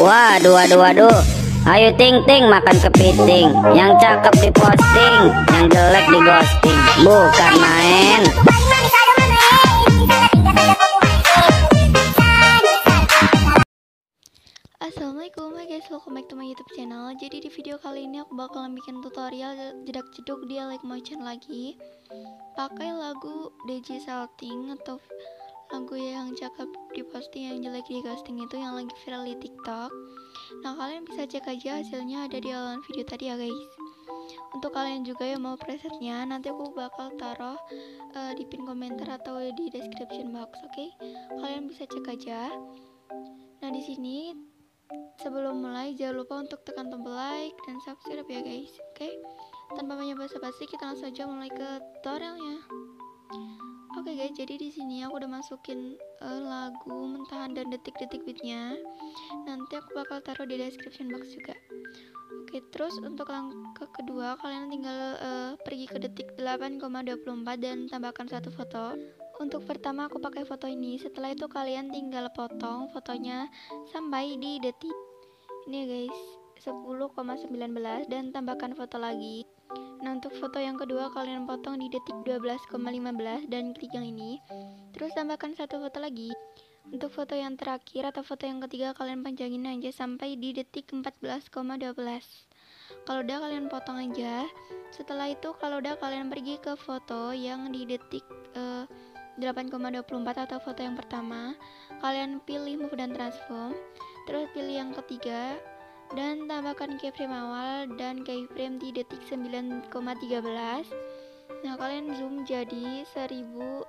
Waduh, waduh, waduh. Ayo ting ting makan kepiting. Yang cakep diposting, yang jelek di ghosting. Bukan main. Assalamualaikum, hai guys, welcome back to my YouTube channel. Jadi di video kali ini aku bakalan bikin tutorial jedak jeduk dia like motion lagi. Pakai lagu DJ Salting atau lagu yang cakep di posting, yang jelek di ghosting itu yang lagi viral di TikTok. Nah, kalian bisa cek aja hasilnya ada di awal video tadi ya guys. Untuk kalian juga yang mau presetnya, nanti aku bakal taruh di pin komentar atau di description box, oke? Kalian bisa cek aja. Nah, di sini sebelum mulai jangan lupa untuk tekan tombol like dan subscribe ya guys, oke? Tanpa banyak basa-basi, kita langsung aja mulai ke tutorialnya. Oke guys, jadi di sini aku udah masukin lagu mentahan dan detik-detik beatnya. Nanti aku bakal taruh di description box juga. Oke, terus untuk langkah kedua, kalian tinggal pergi ke detik 8,24 dan tambahkan satu foto. Untuk pertama aku pakai foto ini. Setelah itu kalian tinggal potong fotonya sampai di detik ini ya guys, 10,19 dan tambahkan foto lagi. Nah, untuk foto yang kedua kalian potong di detik 12,15 dan klik yang ini. Terus tambahkan satu foto lagi. Untuk foto yang terakhir atau foto yang ketiga kalian panjangin aja sampai di detik 14,12. Kalau udah kalian potong aja. Setelah itu kalau udah kalian pergi ke foto yang di detik 8,24 atau foto yang pertama. Kalian pilih move dan transform. Terus pilih yang ketiga dan tambahkan keyframe awal dan keyframe di detik 9,13. Nah, kalian zoom jadi 1190.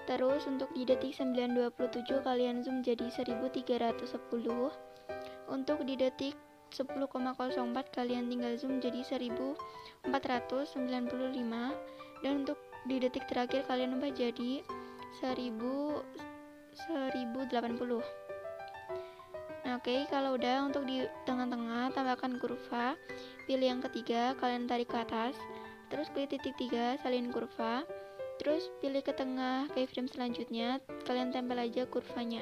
Terus untuk di detik 9.27 kalian zoom jadi 1310. Untuk di detik 10,04 kalian tinggal zoom jadi 1495. Dan untuk di detik terakhir kalian ubah jadi 1080. Nah, oke, kalau udah untuk di tengah-tengah tambahkan kurva. Pilih yang ketiga, kalian tarik ke atas. Terus klik titik 3, salin kurva. Terus pilih ke tengah keyframe selanjutnya, kalian tempel aja kurvanya.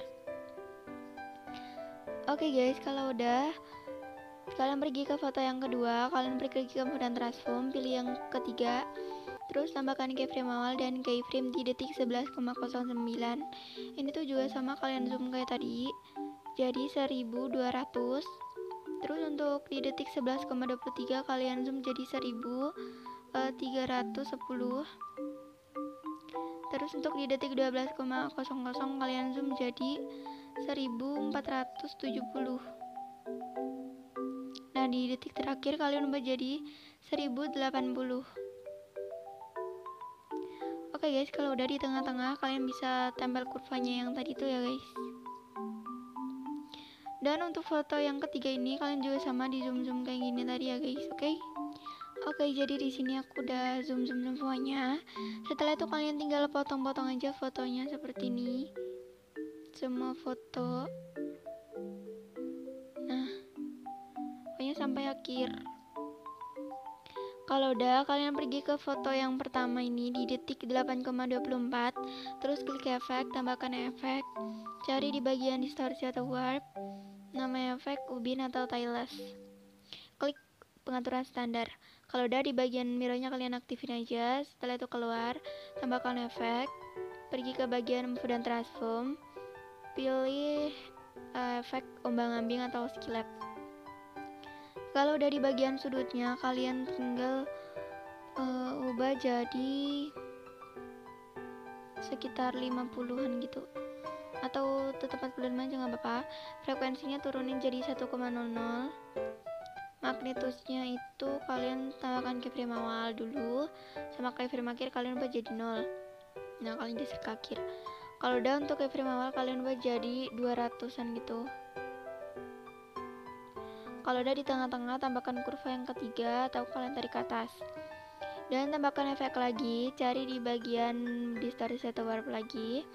Oke guys, kalau udah kalian pergi ke foto yang kedua, kalian pergi ke mode transform, pilih yang ketiga. Terus tambahkan keyframe awal dan keyframe di detik 11,09. Ini tuh juga sama, kalian zoom kayak tadi jadi 1200. Terus untuk di detik 11,23 kalian zoom jadi 1310. Terus untuk di detik 12,00 kalian zoom jadi 1470. Nah, di detik terakhir kalian ubah jadi 1080. Oke guys, kalau udah di tengah-tengah kalian bisa tempel kurvanya yang tadi tuh ya guys. Dan untuk foto yang ketiga ini kalian juga sama di zoom kayak gini tadi ya guys, oke? Oke, jadi di sini aku udah zoom semuanya. Setelah itu kalian tinggal potong-potong aja fotonya seperti ini. Semua foto. Nah, pokoknya sampai akhir. Kalau udah kalian pergi ke foto yang pertama ini di detik 8,24. Terus klik efek, tambahkan efek. Cari di bagian distorsi atau warp. Nama efek ubin atau tailless. Klik pengaturan standar. Kalau udah di bagian mirrornya kalian aktifin aja. Setelah itu keluar, tambahkan efek. Pergi ke bagian move dan transform. Pilih efek ombang-ambing atau skillet. Kalau udah di bagian sudutnya kalian tinggal ubah jadi sekitar 50-an gitu. Atau tetap 45 aja nggak apa-apa. Frekuensinya turunin jadi 1,00. Magnitusnya itu kalian tambahkan keyframe awal dulu, sama keyframe akhir kalian ubah jadi 0. Nah, kalian geser ke akhir. Kalau udah untuk keyframe awal kalian ubah jadi 200-an gitu. Kalau udah di tengah-tengah tambahkan kurva yang ketiga atau kalian tarik ke atas. Dan tambahkan efek lagi, cari di bagian distorsi atau warp lagi.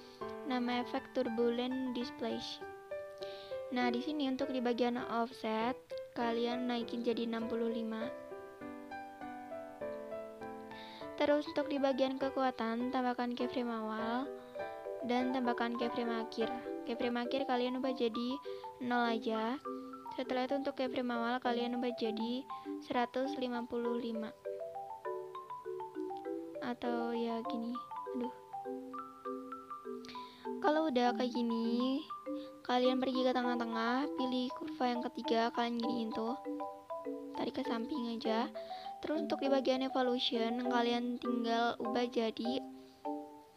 Nama efek turbulent display. Nah, di sini untuk di bagian offset kalian naikin jadi 65. Terus untuk di bagian kekuatan tambahkan keyframe awal. dan tambahkan keyframe akhir. Keyframe akhir kalian ubah jadi 0 aja. Setelah itu untuk keyframe awal kalian ubah jadi 155 atau ya gini. Aduh. Kalau udah kayak gini, kalian pergi ke tengah-tengah, pilih kurva yang ketiga, kalian giniin tuh, tarik ke samping aja. Terus untuk di bagian evolution kalian tinggal ubah jadi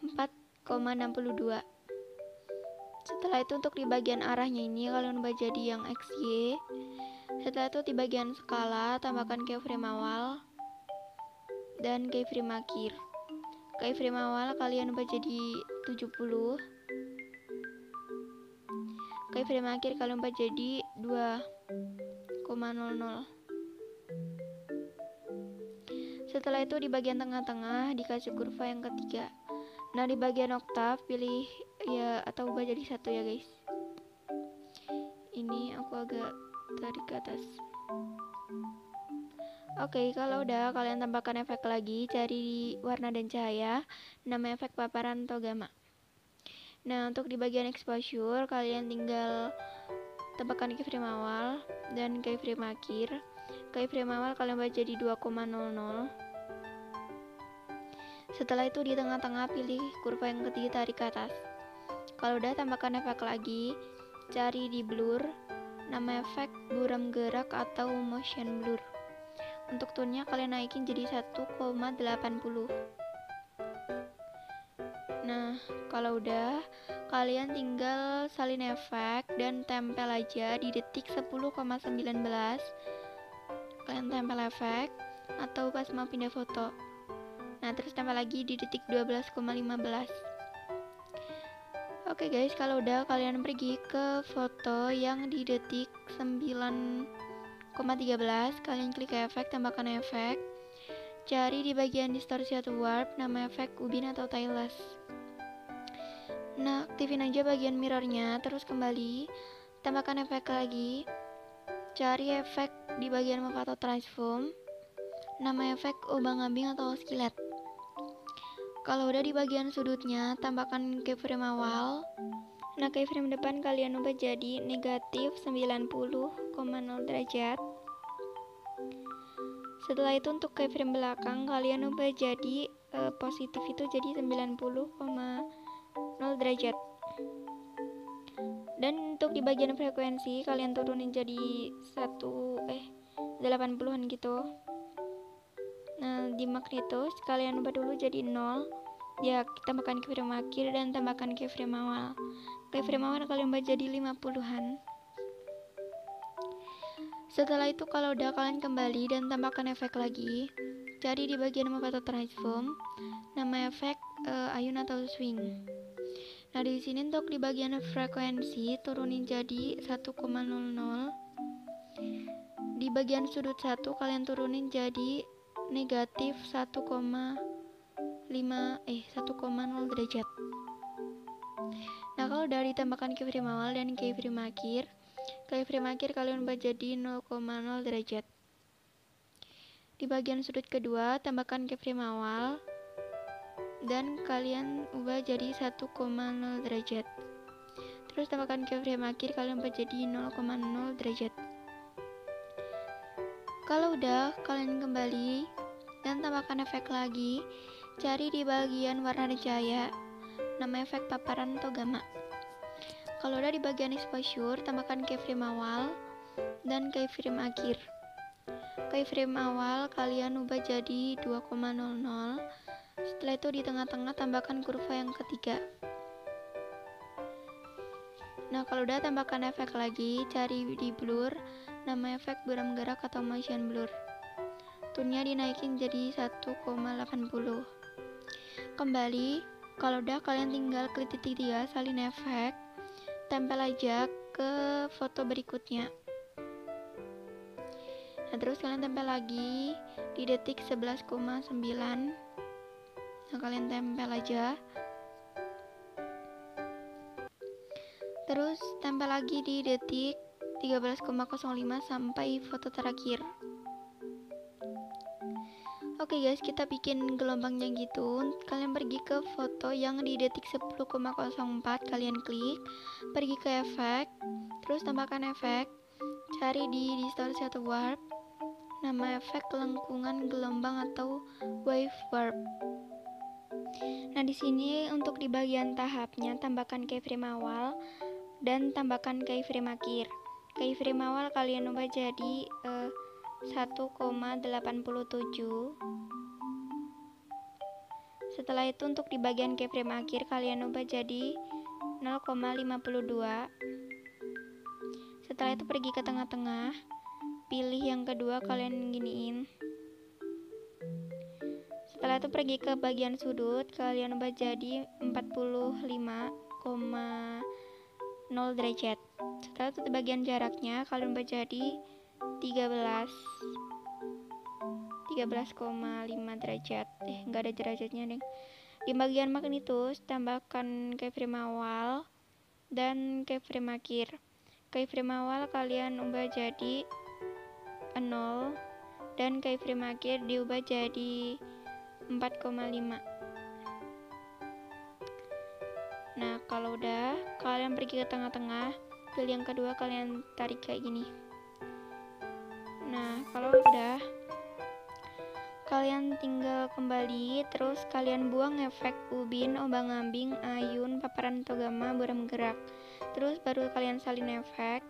4,62. Setelah itu untuk di bagian arahnya ini kalian ubah jadi yang XY. Setelah itu di bagian skala tambahkan keyframe awal dan keyframe akhir. Keyframe awal kalian ubah jadi 70. Keyframe akhir kalian ubah jadi 2,00. Setelah itu di bagian tengah-tengah dikasih kurva yang ketiga. Nah di bagian oktav pilih ya atau ubah jadi 1 ya guys. Ini aku agak tarik ke atas. Oke, kalau udah kalian tambahkan efek lagi, cari warna dan cahaya, nama efek paparan atau gamma. Nah untuk di bagian exposure kalian tinggal tambahkan keyframe awal dan keyframe akhir. Keyframe awal kalian ubah jadi 2,00. Setelah itu di tengah-tengah pilih kurva yang ketiga, tarik ke atas. Kalau udah tambahkan efek lagi, cari di blur, nama efek buram gerak atau motion blur. Untuk tone-nya kalian naikin jadi 1,80. Nah, kalau udah, kalian tinggal salin efek dan tempel aja di detik 10,19. Kalian tempel efek atau pas mau pindah foto. Nah, terus tambah lagi di detik 12,15. Oke guys, kalau udah kalian pergi ke foto yang di detik 9,13, kalian klik efek, tambahkan efek. Cari di bagian distorsi atau warp, nama efek ubin atau tailless. Nah, aktifin aja bagian mirrornya, terus kembali, tambahkan efek lagi. Cari efek di bagian move atau transform, nama efek obang-ambing atau skillet. Kalau udah di bagian sudutnya, tambahkan keyframe awal. Nah, keyframe depan kalian ubah jadi negatif 90,0 derajat. Setelah itu untuk keyframe belakang kalian ubah jadi positif itu jadi 90,0 derajat. Dan untuk di bagian frekuensi kalian turunin jadi 80-an gitu. Nah, di magnetos kalian ubah dulu jadi 0. Ya, tambahkan keyframe akhir dan tambahkan keyframe awal. Keyframe awal kalian ubah jadi 50-an. Setelah itu kalau udah kalian kembali dan tambahkan efek lagi. Cari di bagian move atau transform, nama efek ayun atau swing. Nah, di sini untuk di bagian frekuensi turunin jadi 1,00. Di bagian sudut 1 kalian turunin jadi negatif 1,0 derajat. Nah, kalau udah ditambahkan keyframe awal dan keyframe akhir kalian ubah jadi 0,0 derajat. Di bagian sudut kedua tambahkan keyframe awal dan kalian ubah jadi 1,0 derajat. Terus tambahkan keyframe akhir kalian ubah jadi 0,0 derajat. Kalau udah, kalian kembali dan tambahkan efek lagi. Cari di bagian warna dan cahaya, nama efek paparan atau gamma. Kalau udah di bagian exposure, tambahkan keyframe awal dan keyframe akhir. Keyframe awal kalian ubah jadi 2,00. Setelah itu di tengah-tengah tambahkan kurva yang ketiga. Nah, kalau udah tambahkan efek lagi, cari di blur, nama efek buram gerak atau motion blur. Tone-nya dinaikin jadi 1,80. Kembali, kalau udah kalian tinggal klik titik 3, salin efek, tempel aja ke foto berikutnya. Nah, terus kalian tempel lagi di detik 11,9. Nah, kalian tempel aja. Terus tempel lagi di detik 13,05 sampai foto terakhir. Oke guys, kita bikin gelombangnya gitu. Kalian pergi ke foto yang di detik 10,04, kalian klik, pergi ke efek, terus tambahkan efek, cari di distorsi atau warp, nama efek lengkungan gelombang atau wave warp. Nah, di sini untuk di bagian tahapnya tambahkan keyframe awal dan tambahkan keyframe akhir. Keyframe awal kalian ubah jadi 1,87. Setelah itu untuk di bagian keyframe akhir kalian ubah jadi 0,52. Setelah itu pergi ke tengah-tengah, pilih yang kedua, kalian giniin. Setelah itu pergi ke bagian sudut, kalian ubah jadi 45,0 derajat. Setelah itu di bagian jaraknya kalian ubah jadi 13,5 derajat. Nggak ada derajatnya deh. Di bagian magnitus tambahkan keyframe awal dan keyframe akhir. Keyframe awal kalian ubah jadi 0 dan keyframe akhir diubah jadi 4,5. Nah, kalau udah, kalian pergi ke tengah-tengah, pilih yang kedua, kalian tarik kayak gini. Nah, kalau udah, kalian tinggal kembali, terus kalian buang efek ubin, obang-ambing, ayun, paparan atau gamma, buram gerak. Terus baru kalian salin efek.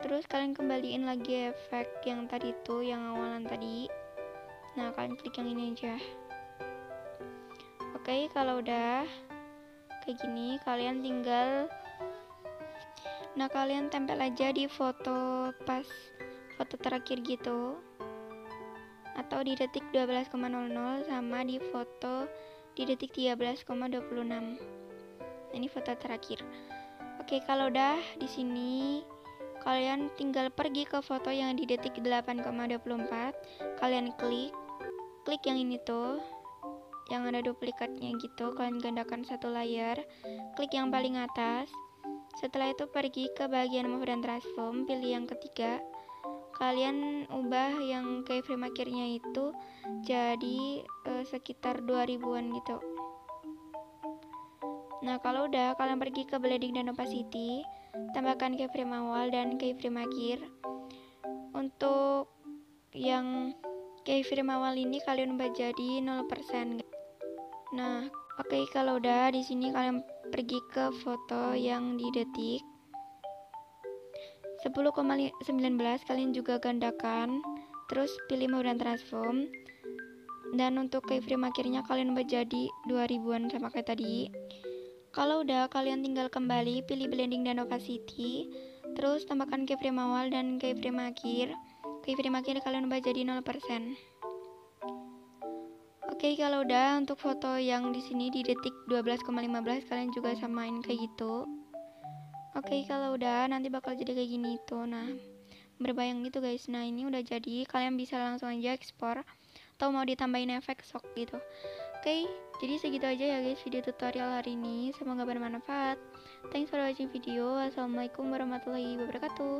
Terus kalian kembaliin lagi efek yang tadi tuh, yang awalan tadi. Nah, kalian klik yang ini aja. Oke, kalau udah kayak gini, kalian tinggal, nah kalian tempel aja di foto pas foto terakhir gitu, atau di detik 12,00 sama di foto di detik 13,26. Nah, ini foto terakhir. Oke, kalau udah di sini kalian tinggal pergi ke foto yang di detik 8,24, kalian klik yang ini tuh, yang ada duplikatnya gitu, kalian gandakan satu layar, klik yang paling atas. Setelah itu pergi ke bagian move dan transform, pilih yang ketiga, kalian ubah yang keyframe akhirnya itu jadi sekitar 2000-an gitu. Nah, kalau udah, kalian pergi ke blending dan opacity, tambahkan keyframe awal dan keyframe akhir. Untuk yang keyframe awal ini kalian ubah jadi 0%. Nah, oke, kalau udah di sini kalian pergi ke foto yang di detik 10,19, kalian juga gandakan, terus pilih move dan transform, dan untuk keyframe akhirnya kalian ubah jadi 2000-an sama kayak tadi. Kalau udah, kalian tinggal kembali, pilih blending dan opacity, terus tambahkan keyframe awal dan keyframe akhir. Keyframe akhir kalian ubah jadi 0%. Oke, kalau udah, untuk foto yang di sini di detik 12,15 kalian juga samain kayak gitu. Oke, kalau udah, nanti bakal jadi kayak gini tuh. Nah, berbayang gitu guys. Nah, ini udah jadi, kalian bisa langsung aja ekspor atau mau ditambahin efek sok gitu. Oke, jadi segitu aja ya guys video tutorial hari ini, semoga bermanfaat. Thanks for watching video. Wassalamualaikum warahmatullahi wabarakatuh.